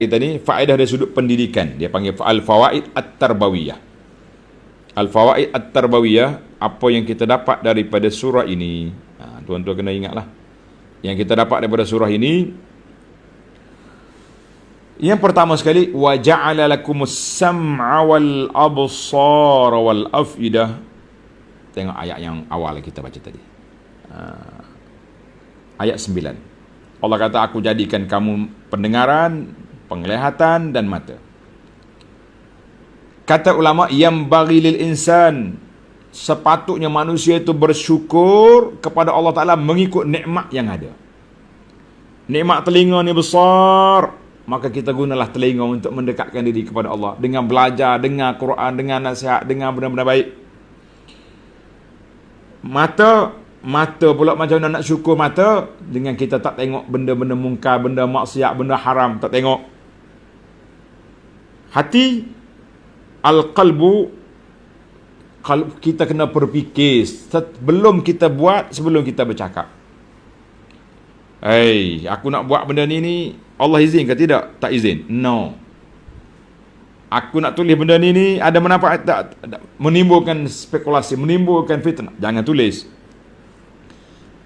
kita ni faedah dari sudut pendidikan. Dia panggil al-fawaid at-tarbawiyah. Al-fawaid at-tarbawiyah, apa yang kita dapat daripada surah ini. Tuan-tuan kena ingatlah. Yang kita dapat daripada surah ini, yang pertama sekali, wa ja'ala lakumus sam'a wal absara wal afidah. Tengok ayat yang awal kita baca tadi. Ayat 9. Allah kata, aku jadikan kamu pendengaran, penglihatan dan mata. Kata ulama, yang bagi lil insan, sepatutnya manusia itu bersyukur kepada Allah Ta'ala mengikut nikmat yang ada. Nikmat telinga ni besar, maka kita gunalah telinga untuk mendekatkan diri kepada Allah dengan belajar, dengar Quran, dengar nasihat, dengar benda-benda baik. Mata pula macam mana nak syukur mata? Dengan kita tak tengok benda-benda mungkar, benda maksiat, benda haram, tak tengok. Hati, al-qalbu, kita kena berfikir sebelum kita buat, sebelum kita bercakap. Aku nak buat benda ni, Allah izin ke tidak? Tak izin. No. Aku nak tulis benda ni ada manfaat tak? Menimbulkan spekulasi, menimbulkan fitnah. Jangan tulis.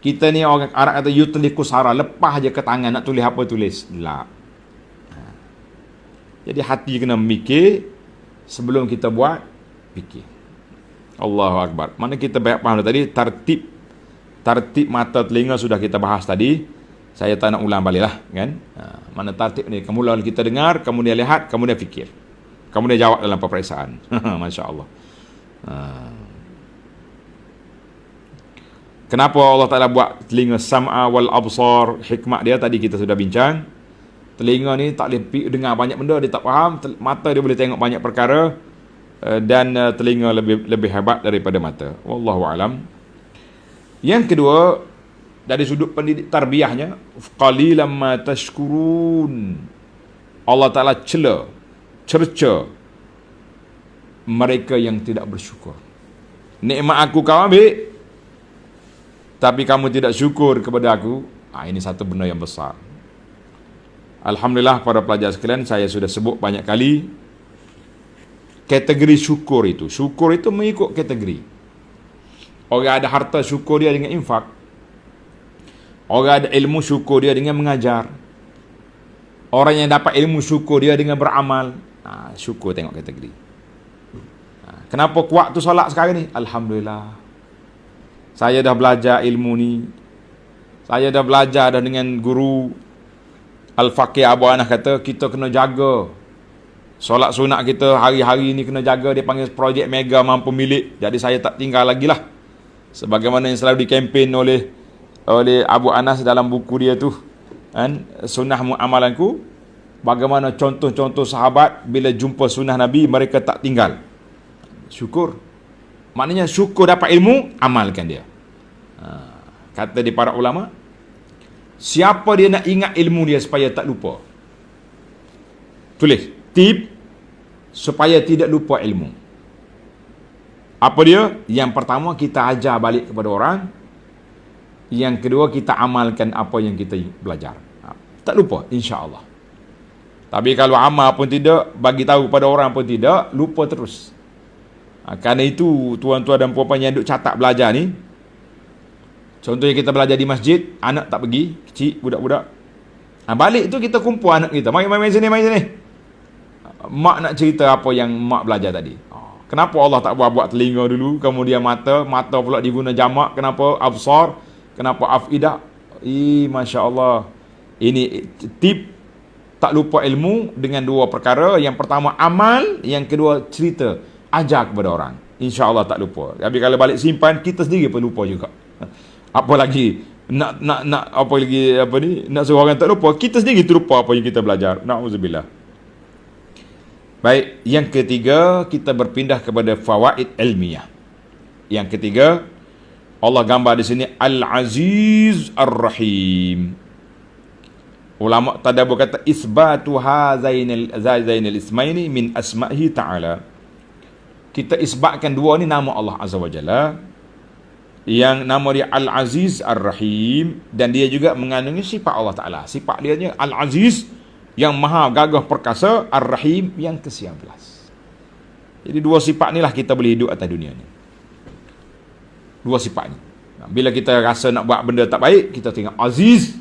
Kita ni orang Arab kata yutliku sara, lepas je ke tangan nak tulis apa tulis. La. Jadi hati kena mikir sebelum kita buat, fikir. Allahu Akbar. Mana kita faham tadi tertib mata telinga sudah kita bahas tadi. Saya tak nak ulang balik lah, kan? Mana tertib ni? Kemudian kita dengar, kemudian lihat, kemudian fikir, kemudian jawab dalam peperiksaan. Masya Allah. Kenapa Allah Ta'ala buat telinga sam'a wal absar? Hikmah dia tadi kita sudah bincang. Telinga ni tak boleh dengar banyak benda, dia tak faham. Mata dia boleh tengok banyak perkara, dan telinga lebih hebat daripada mata. Wallahu alam. Yang kedua, dari sudut pendidik tarbiyahnya, qalilan ma tashkurun. Allah Ta'ala cerca mereka yang tidak bersyukur. Nikmat aku kau ambil, tapi kamu tidak syukur kepada aku. Ini satu benda yang besar. Alhamdulillah para pelajar sekalian, saya sudah sebut banyak kali kategori syukur itu. Syukur itu mengikut kategori. Orang ada harta, syukur dia dengan infak. Orang ada ilmu, syukur dia dengan mengajar. Orang yang dapat ilmu, syukur dia dengan beramal. Syukur, tengok kategori. Kenapa kuat tu solat sekarang ni? Alhamdulillah. Saya dah belajar ilmu ni. Saya dah belajar dah dengan guru Al-Faqih Abu Anas kata, kita kena jaga solat sunat kita hari-hari ni, kena jaga. Dia panggil projek mega mampu milik. Jadi saya tak tinggal lagi lah. Sebagaimana yang selalu dikempen oleh Abu Anas dalam buku dia tu, kan, sunnah muamalanku. Bagaimana contoh-contoh sahabat bila jumpa sunnah Nabi, mereka tak tinggal. Syukur. Maknanya syukur dapat ilmu, amalkan dia. Kata di para ulama, siapa dia nak ingat ilmu dia supaya tak lupa? Tulis tip supaya tidak lupa ilmu. Apa dia? Yang pertama, kita ajar balik kepada orang. Yang kedua, kita amalkan apa yang kita belajar. Tak lupa, insya-Allah. Tapi kalau amal pun tidak, bagi tahu pada orang pun tidak, lupa terus. Kerana itu, tuan-tuan dan puan-puan yang duk catat belajar ni, contohnya kita belajar di masjid, anak tak pergi, kecil, budak-budak. Balik tu kita kumpul anak kita. Mari sini, mari sini. Mak nak cerita apa yang mak belajar tadi. Kenapa Allah tak buat telinga dulu, kemudian mata pula diguna jamak, kenapa absar, kenapa afidah? Masya Allah. Ini tip tak lupa ilmu dengan dua perkara. Yang pertama amal, yang kedua cerita, ajar kepada orang. Insya Allah tak lupa. Tapi kalau balik simpan, kita sendiri pun lupa juga. Apa lagi nak apa lagi nak suruh orang tak lupa, kita sendiri terlupa apa yang kita belajar. Na'udzubillah. Baik, yang ketiga, kita berpindah kepada fawaid ilmiah. Yang ketiga, Allah gambar di sini Al-Aziz Ar-Rahim. Ulama tadabbur kata isbatu hazainal ismaini min asma'ihi ta'ala. Kita isbatkan dua ni nama Allah Azza wa Jalla, yang nama dia Al-Aziz Ar-Rahim, dan dia juga mengandungi sifat Allah Ta'ala. Sifat dia Al-Aziz, yang maha gagah perkasa, Ar-Rahim yang ke-19. Jadi dua sifat ni lah kita boleh hidup atas dunia ni. Dua sifat ni. Bila kita rasa nak buat benda tak baik, kita tengok Aziz.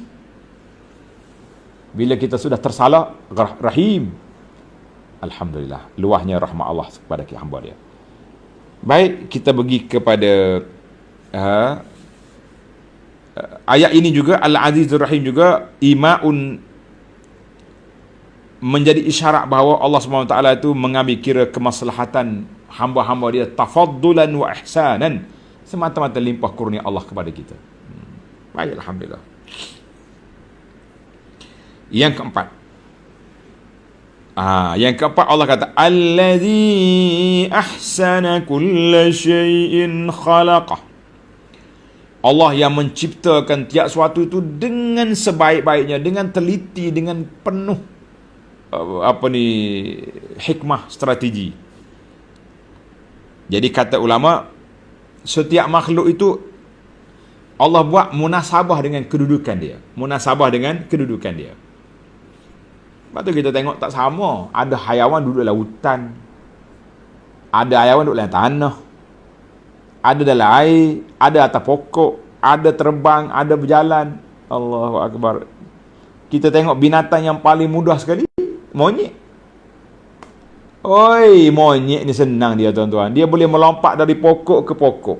Bila kita sudah tersalah, Rahim. Alhamdulillah, luahnya rahmat Allah kepada hamba dia. Baik, kita pergi kepada ayat ini juga, Al-Azizur Rahim juga, ima'un, menjadi isyarat bahawa Allah SWT itu mengambil kira kemaslahatan hamba-hamba dia, tafaddulan wa ihsanan, semata-mata limpah kurnia Allah kepada kita. Baik, Alhamdulillah. Yang keempat, Allah kata, allazi ahsana kulla syai'in khalaqah. Allah yang menciptakan tiap suatu itu dengan sebaik-baiknya, dengan teliti, dengan penuh hikmah, strategi. Jadi kata ulama, setiap makhluk itu Allah buat munasabah dengan kedudukan dia. Munasabah dengan kedudukan dia. Lepas tu kita tengok tak sama. Ada hayawan duduk dalam hutan, ada hayawan duduk dalam tanah, ada dalam air, ada atas pokok, ada terbang, ada berjalan. Allahu Akbar. Kita tengok binatang yang paling mudah sekali, monyet. Oi, monyet ni senang dia, tuan-tuan. Dia boleh melompat dari pokok ke pokok.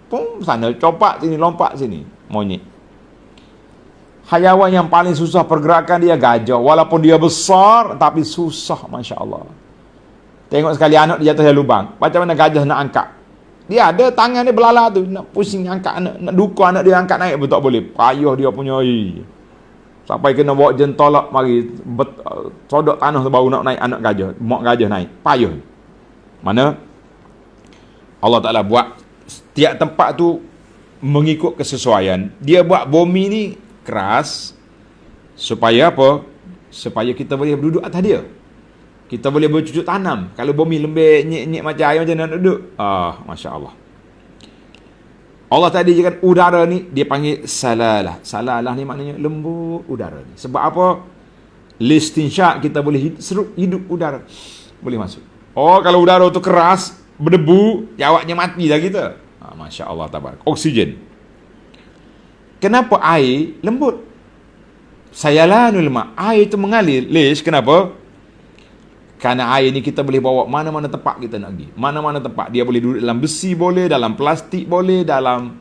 Pum, sana copak sini, lompat sini. Monyet. Hayawan yang paling susah pergerakan dia gajah. Walaupun dia besar, tapi susah, Masya Allah. Tengok sekali anak dia jatuh dalam lubang. Macam mana gajah nak angkat? Dia ada tangan dia belala tu, nak pusing angkat anak, nak duka anak dia angkat naik pun tak boleh. Payah dia punya. Sampai kena bawa jentolak mari sodok tanah tu baru nak naik anak gajah, mak gajah naik. Payah. Mana Allah Taala buat setiap tempat tu mengikut kesesuaian. Dia buat bumi ni keras supaya apa? Supaya kita boleh duduk atas dia. Kita boleh bercucuk tanam. Kalau bumi lembek, nyek-nyek macam air, macam mana nak duduk? Masya Allah. Allah tadi cakap udara ni dia panggil salalah. Salalah ni maknanya lembut udara ni. Sebab apa? Listinsyak, kita boleh hidup udara. Boleh masuk. Kalau udara tu keras, berdebu, jawabnya mati dah kita. Masya Allah tabarak. Oksigen. Kenapa air lembut? Sayalanul ma. Air tu mengalir. Lish, kenapa? Kerana air ni kita boleh bawa mana-mana tempat kita nak pergi. Mana-mana tempat. Dia boleh duduk dalam besi boleh, dalam plastik boleh, dalam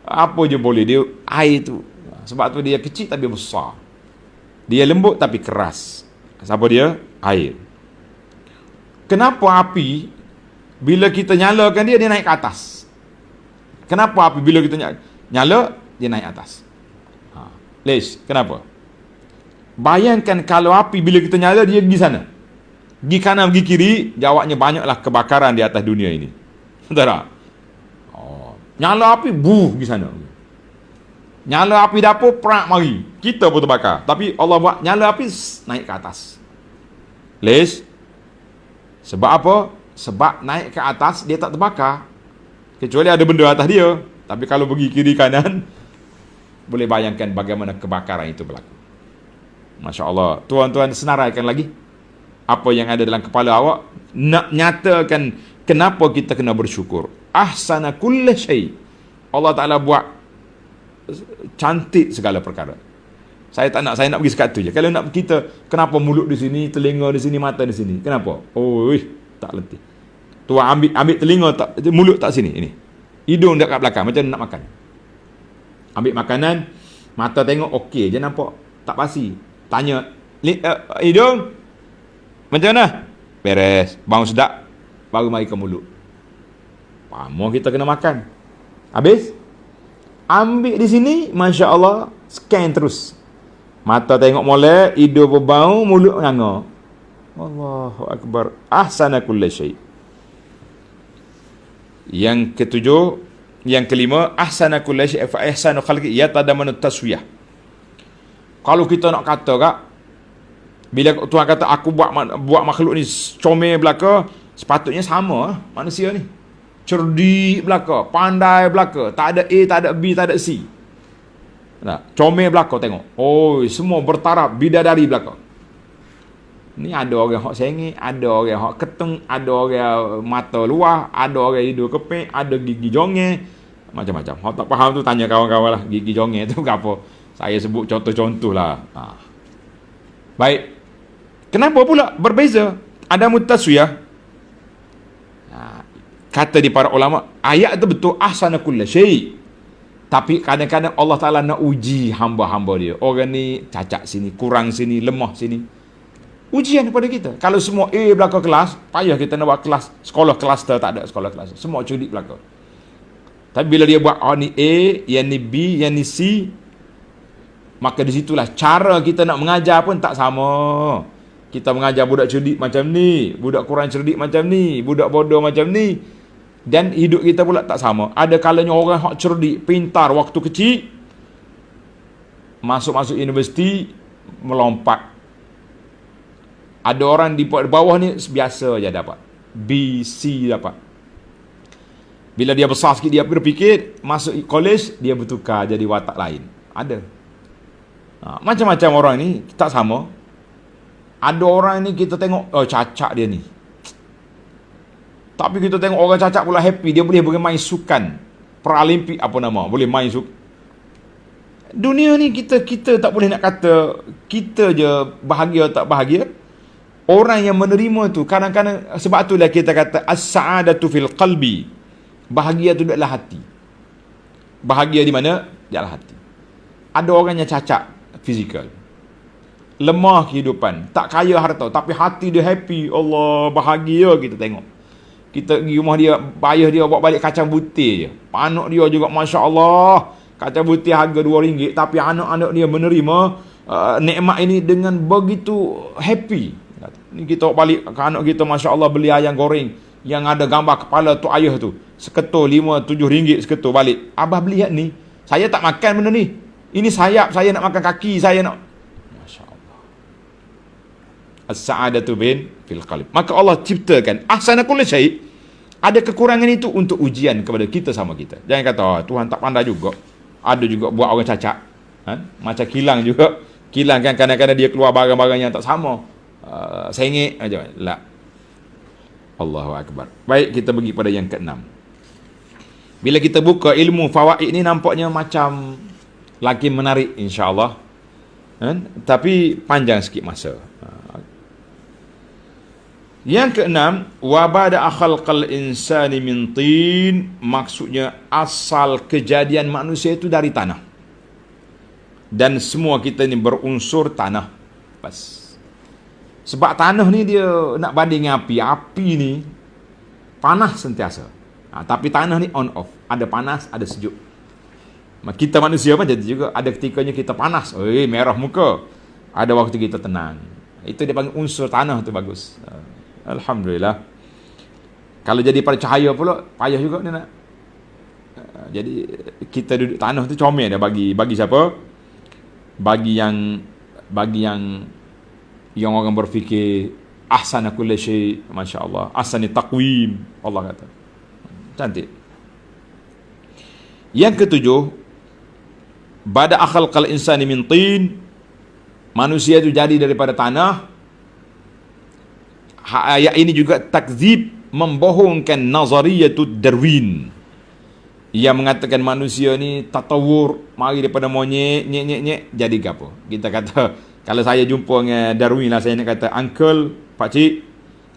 apa je boleh. Dia air tu. Sebab tu dia kecil tapi besar. Dia lembut tapi keras. Siapa dia? Air. Kenapa api bila kita nyalakan dia naik ke atas? Kenapa api bila kita nyala dia naik atas? Lish, kenapa? Bayangkan kalau api bila kita nyala dia pergi sana. Pergi kanan, pergi kiri, jawabnya banyaklah kebakaran di atas dunia ini. Betul tak? Nyala api, pergi sana. Nyala api dapur, perak mari. Kita pun terbakar. Tapi Allah buat nyala api, naik ke atas. Lish? Sebab apa? Sebab naik ke atas, dia tak terbakar. Kecuali ada benda atas dia. Tapi kalau pergi kiri kanan, boleh bayangkan bagaimana kebakaran itu berlaku. Masya Allah. Tuan-tuan senaraikan lagi apa yang ada dalam kepala awak, nak nyatakan kenapa kita kena bersyukur. Ahsana kulla syai. Allah Ta'ala buat cantik segala perkara. Saya nak pergi sekat tu je. Kalau nak kita, kenapa mulut di sini, telinga di sini, mata di sini? Kenapa? Tak letih. Tuan ambil telinga tak, mulut tak sini, ini. Hidung dekat belakang, macam nak makan. Ambil makanan, mata tengok okey je nampak, tak pasti. Tanya, hidung macam mana? Beres. Bau sedap, baru mari ke mulut. Mau kita kena makan. Habis? Ambil di sini, Masya Allah, scan terus. Mata tengok molek, hidung berbau, mulut nganga. Allahu Akbar. Ahsana kulla syai. Yang ketujuh, yang kelima, ahsana kulla syai fa ihsanu khalqi yatadamanu taswiyah. Kalau kita nak kata kak, bila Tuhan kata aku buat makhluk ni comel belaka, sepatutnya sama manusia ni. Cerdik belaka, pandai belaka, tak ada A, tak ada B, tak ada C. Nah, comel belaka tengok. Semua bertaraf bidadari belaka. Ni ada orang hok sengit, ada orang hok keteng, ada orang mata luar, ada orang hidung kepek, ada gigi jongeh, macam-macam. Hok tak faham tu tanya kawan-kawan lah, gigi jongeh tu apa? Saya sebut contoh-contoh lah. Baik. Kenapa pula berbeza? Ada mutaswiyah. Kata di para ulama, ayat tu betul ahsana kulli syai'. Tapi kadang-kadang Allah Ta'ala nak uji hamba-hamba dia. Orang ni cacat sini, kurang sini, lemah sini. Ujian kepada kita. Kalau semua A belakang kelas, payah kita nak buat kelas. Sekolah kluster tak ada sekolah kluster. Semua cerdik belakang. Tapi bila dia buat ni A, yang ni B, yang ni C, maka di situlah cara kita nak mengajar pun tak sama. Kita mengajar budak cerdik macam ni, budak kurang cerdik macam ni, budak bodoh macam ni. Dan hidup kita pula tak sama. Ada kalanya orang hak cerdik, pintar waktu kecil, masuk universiti, melompat. Ada orang di bawah ni biasa je dapat. B, C dapat. Bila dia besar sikit, dia berfikir, masuk college, dia bertukar jadi watak lain. Ada. Macam-macam orang ni, tak sama. Ada orang ni kita tengok, oh cacat dia ni. Tapi kita tengok orang cacat pula happy, dia boleh bermain sukan. Paralimpik apa nama, boleh main sukan. Dunia ni kita tak boleh nak kata kita je bahagia atau tak bahagia. Orang yang menerima tu kadang-kadang, sebab itulah kita kata as-sa'adatu fil qalbi. Bahagia tu dalam hati. Bahagia di mana? Dalam hati. Ada orang yang cacat fizikal, lemah kehidupan, tak kaya harta, tapi hati dia happy. Allah, bahagia kita tengok. Kita pergi rumah dia, ayah dia bawa balik kacang putih je. Anak dia juga Masya Allah, kacang putih harga RM2, tapi anak-anak dia menerima nikmat ini dengan begitu happy. Ni kita bawa balik ke anak kita, Masya Allah, beli ayam goreng yang ada gambar kepala tu ayah tu, seketul RM5-7 seketul balik. Abah beli ni, saya tak makan benda ni. Ini sayap, saya nak makan kaki, saya nak. Masya Allah. As-sa'adatu bin fil qalb. Maka Allah ciptakan ahsana kulli syai'. Ada kekurangan itu untuk ujian kepada kita sama kita. Jangan kata, oh, Tuhan tak pandai juga. Ada juga buat orang cacat. Macam kilang juga. Kilang kan kadang-kadang dia keluar barang-barang yang tak sama. Sengit aja. La. Allahu Akbar. Baik, kita pergi pada yang ke-6. Bila kita buka ilmu fawaid ni, nampaknya macam lagi menarik insya-Allah. Tapi panjang sikit masa. Yang keenam, wa bada khalqal insani min tin, maksudnya asal kejadian manusia itu dari tanah. Dan semua kita ni berunsur tanah. Pas. Sebab tanah ni dia nak banding api. Api ni panas sentiasa. Tapi tanah ni on off. Ada panas, ada sejuk. Kita manusia pun jadi juga. Ada ketikanya kita panas, merah muka. Ada waktu kita tenang. Itu dia panggil unsur tanah tu bagus. Alhamdulillah. Kalau jadi pada cahaya pula, payah juga ni nak. Jadi kita duduk tanah tu comel dia bagi siapa? Bagi yang orang berfikir ahsana kulli syai', masya-Allah, ahsani taqwim, Allah kata. Cantik. Yang ketujuh, bada khalqal insani min tin, manusia itu jadi daripada tanah. Ayat ini juga takzib, membohongkan nazariyatud Darwin yang mengatakan manusia ni tatawur, mari daripada monyet, nyek jadi apa? Kita kata, kalau saya jumpa dengan Darwin lah, saya nak kata, uncle, pakcik,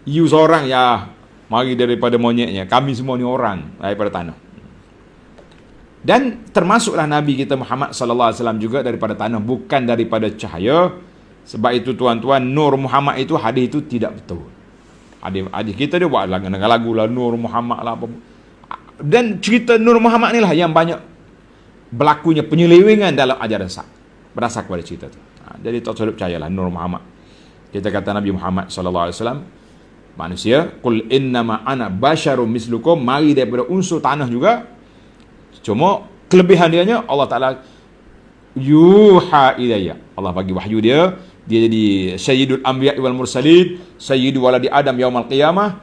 you seorang ya, mari daripada monyetnya, kami semua ni orang daripada tanah. Dan termasuklah Nabi kita Muhammad sallallahu alaihi wasallam juga daripada tanah, bukan daripada cahaya. Sebab itu tuan-tuan, Nur Muhammad itu, hadis itu tidak betul. Hadis kita dia buat lagu lah, Nur Muhammad lah apa. Dan cerita Nur Muhammad ni lah yang banyak berlakunya penyelewengan dalam ajaran sesat berdasar kepada cerita tu. Jadi tak perlu percayalah Nur Muhammad. Kita kata Nabi Muhammad sallallahu alaihi wasallam, manusia, qul innama ana basyarum mislukum, mari daripada unsur tanah juga. Cuma kelebihan dianya, Allah Ta'ala yuha ilayya, Allah bagi wahyu dia jadi sayyidul anbiya wal mursalin, sayyidu waladi adam yaumal qiyamah.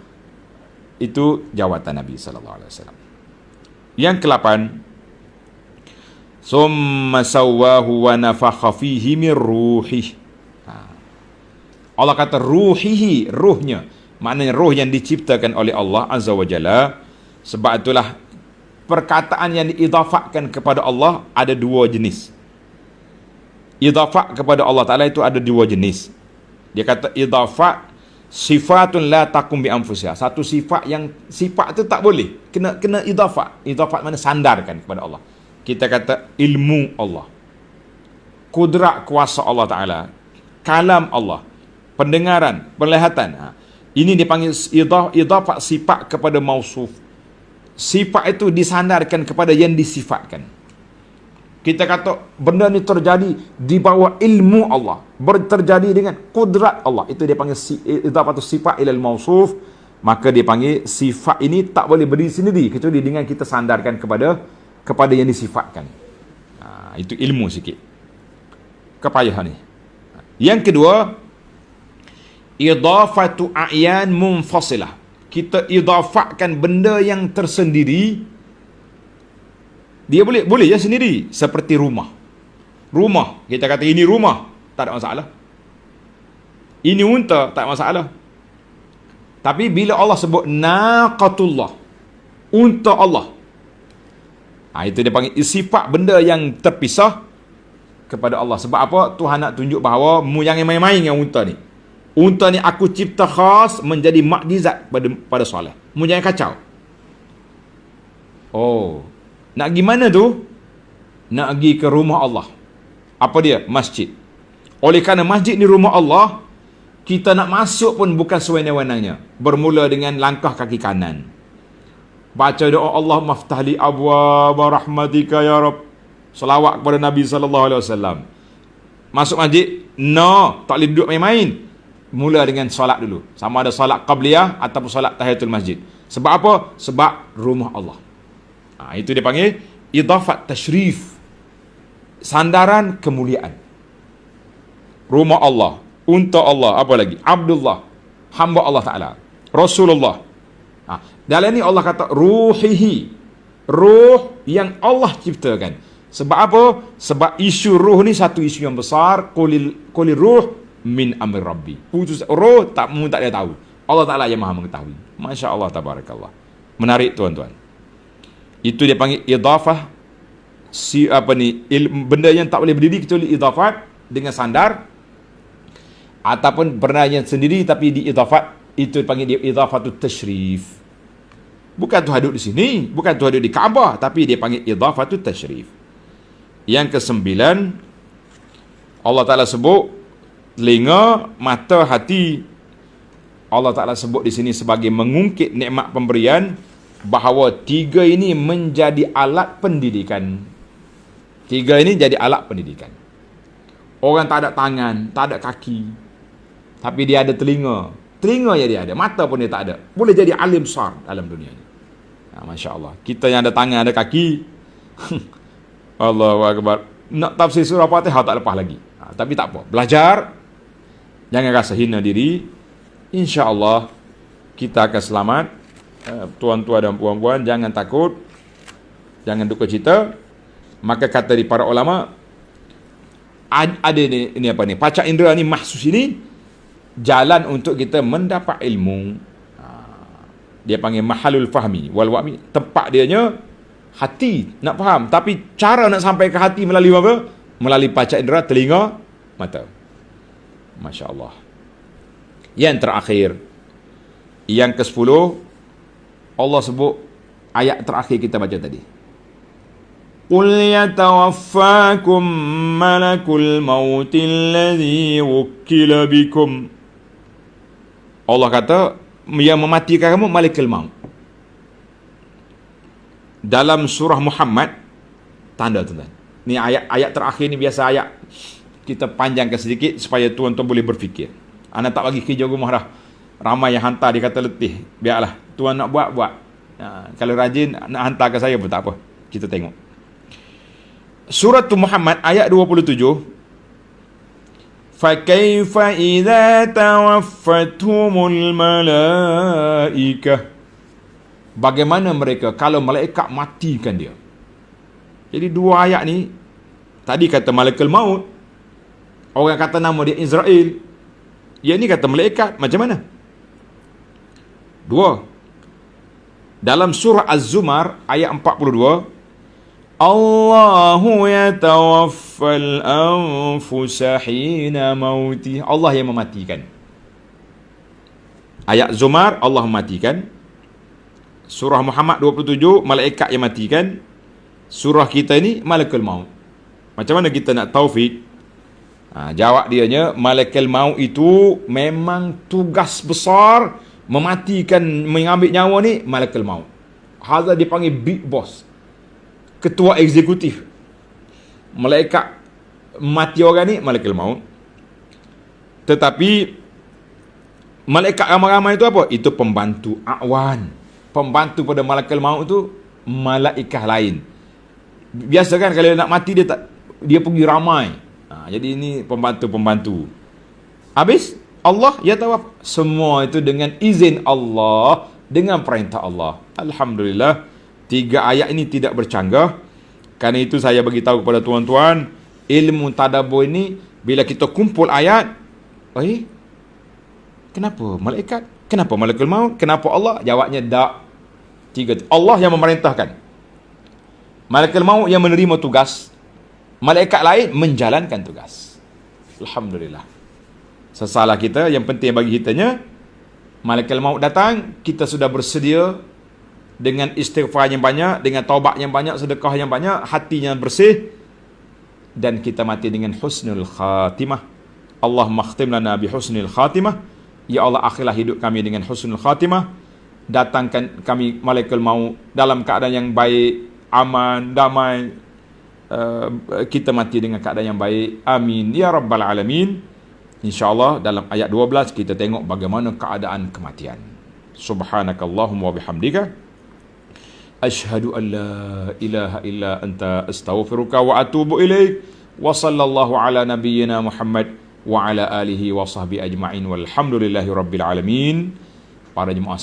Itu jawatan Nabi sallallahu alaihi wasallam. Yang ke-8, summa sawwahu wa nafakha fihi min ruhih. Allah kata ruhihi, ruhnya. Maknanya roh yang diciptakan oleh Allah Azza wa Jalla. Sebab itulah perkataan yang diidafakkan kepada Allah ada dua jenis. Idafak kepada Allah Ta'ala itu ada dua jenis. Dia kata idafak sifatun la takum bi anfusiha. Satu sifat yang sifat itu tak boleh. Kena idafak. Idafak mana sandarkan kepada Allah. Kita kata ilmu Allah. Kudrat kuasa Allah Ta'ala. Kalam Allah. Pendengaran, penglihatan. Ini dipanggil idafak sifat kepada mausuf. Sifat itu disandarkan kepada yang disifatkan. Kita kata benda ni terjadi di bawah ilmu Allah, terjadi dengan kudrat Allah. Itu dia panggil idafatu sifat ilal mausuf. Maka dia panggil sifat ini tak boleh berdiri sendiri kecuali dengan kita sandarkan kepada yang disifatkan. Itu ilmu sikit. Kepayahan ni. Yang kedua, idafatu a'yan munfasilah. Kita idafatkan benda yang tersendiri. Dia boleh je sendiri. Seperti rumah. Rumah, kita kata ini rumah, tak ada masalah. Ini unta, tak ada masalah. Tapi bila Allah sebut naqatullah, unta Allah, itu dia panggil sifat benda yang terpisah kepada Allah. Sebab apa? Tuhan nak tunjuk bahawa mu jangan main-main dengan unta ni. Unta ni aku cipta khas menjadi mukjizat pada Saleh. Mu jangan kacau. Nak pergi mana tu? Nak pergi ke rumah Allah. Apa dia? Masjid. Oleh kerana masjid ni rumah Allah, kita nak masuk pun bukan sewenang-wenangnya. Bermula dengan langkah kaki kanan. Baca doa Allah maftahli abwaab rahmatika ya Rabb. Selawat kepada Nabi SAW. Masuk masjid, tak boleh duduk main-main. Mula dengan solat dulu. Sama ada solat qabliyah ataupun solat tahiyatul masjid. Sebab apa? Sebab rumah Allah. Itu dia panggil idafat tashrif. Sandaran kemuliaan. Rumah Allah, unta Allah, apa lagi? Abdullah, hamba Allah Ta'ala, Rasulullah. Dalam ni Allah kata ruhihi, ruh yang Allah ciptakan. Sebab apa? Sebab isu ruh ni satu isu yang besar. Quli ruh min amri rabbi. Putus roh tak dia tahu. Allah Ta'ala yang maha mengetahui. Masya Allah, tabarakallah. Menarik tuan-tuan. Itu dia panggil idafah benda yang tak boleh berdiri kecuali idafat dengan sandar, ataupun benda yang sendiri tapi diidafat, itu dipanggil idafatut tashrif. Bukan Tuhan duduk di sini, bukan Tuhan duduk di Kaabah, tapi dia panggil idafatut tashrif. Yang kesembilan, Allah Ta'ala sebut telinga, mata, hati. Allah Ta'ala sebut di sini sebagai mengungkit nikmat pemberian, bahawa tiga ini menjadi alat pendidikan. Tiga ini jadi alat pendidikan. Orang tak ada tangan, tak ada kaki, tapi dia ada telinga. Telinga yang dia ada, mata pun dia tak ada. Boleh jadi alim besar dalam dunia ini. Masya Allah. Kita yang ada tangan, ada kaki, Allahu Akbar, nak tafsir surah Fatihah tak lepas lagi. Tapi tak apa, belajar. Jangan rasa hina diri. Insya Allah kita akan selamat. Tuan-tuan dan puan-puan, jangan takut, jangan duka cita. Maka kata di para ulama, ada ini apa ni, panca indera ni, mahsus ini jalan untuk kita mendapat ilmu. Dia panggil mahalul fahmi wal wa'mi. Tempat dianya hati nak faham, tapi cara nak sampai ke hati melalui apa? Melalui panca indera, telinga, mata. Masya Allah. Yang terakhir, yang ke-10, Allah sebut ayat terakhir kita baca tadi. Qul yatawaffakum malakul mautil ladzi wukkila bikum. Allah kata yang mematikan kamu malakul maut. Dalam surah Muhammad, tanda tuan-tuan. Ni ayat terakhir ni biasa ayat kita panjangkan sedikit supaya tuan-tuan boleh berfikir. Ana tak bagi kerja rumah dah. Ramai yang hantar, dia kata letih. Biarlah, tuan nak buat. Kalau rajin nak hantar ke saya pun tak apa. Kita tengok. Surah Muhammad ayat 27. فَكَيْفَ إِذَا تَوَفَّتْهُمُ الْمَلَائِكَةُ. Bagaimana mereka kalau malaikat matikan dia. Jadi dua ayat ni, tadi kata malakul maut, orang kata nama dia Israel. Yang ni kata malaikat, macam mana? Dua. Dalam surah Az-Zumar ayat 42, Allahu yatawaffal anfusa hina mauti. Allah yang mematikan. Ayat Zumar, Allah mematikan. Surah Muhammad 27, malaikat yang matikan. Surah kita ni, malakul maut. Macam mana kita nak taufik? Jawab dianya, malakul maut itu memang tugas besar mematikan, mengambil nyawa ni, malakul maut. Hazal dipanggil big boss, ketua eksekutif. Malaikat mati orang ni, malakul maut. Tetapi malaikat ramai-ramai itu apa? Itu pembantu awan. Pembantu pada malakul maut tu malaikat lain. Biasa kan kalau nak mati dia pergi ramai. Jadi ini pembantu-pembantu. Habis Allah ya tawaf. Semua itu dengan izin Allah, dengan perintah Allah. Alhamdulillah, 3 ayat ini tidak bercanggah. Karena itu saya bagi tahu kepada tuan-tuan, ilmu tadabbur ini bila kita kumpul ayat, kenapa malaikat? Kenapa malakul maut? Kenapa Allah? Jawabnya tak. 3. Allah yang memerintahkan. Malakul maut yang menerima tugas. Malaikat lain menjalankan tugas. Alhamdulillah. Sesalah kita, yang penting bagi kitanya, malaikat maut datang, kita sudah bersedia dengan istighfar yang banyak, dengan taubat yang banyak, sedekah yang banyak, hatinya bersih, dan kita mati dengan husnul khatimah. Allahumma khtim lana bi husnul khatimah. Ya Allah, akhirlah hidup kami dengan husnul khatimah. Datangkan kami malaikat maut dalam keadaan yang baik, aman, damai. Kita mati dengan keadaan yang baik. Amin ya rabbal alamin. InsyaAllah dalam ayat 12 kita tengok bagaimana keadaan kematian. Subhanakallahumma wa bihamdika, asyhadu an la ilaha illa anta astaghfiruka wa atubu ilaik. Wa sallallahu ala nabiyyina Muhammad wa ala alihi wa sahbihi ajma'in walhamdulillahi rabbil alamin. Para jemaah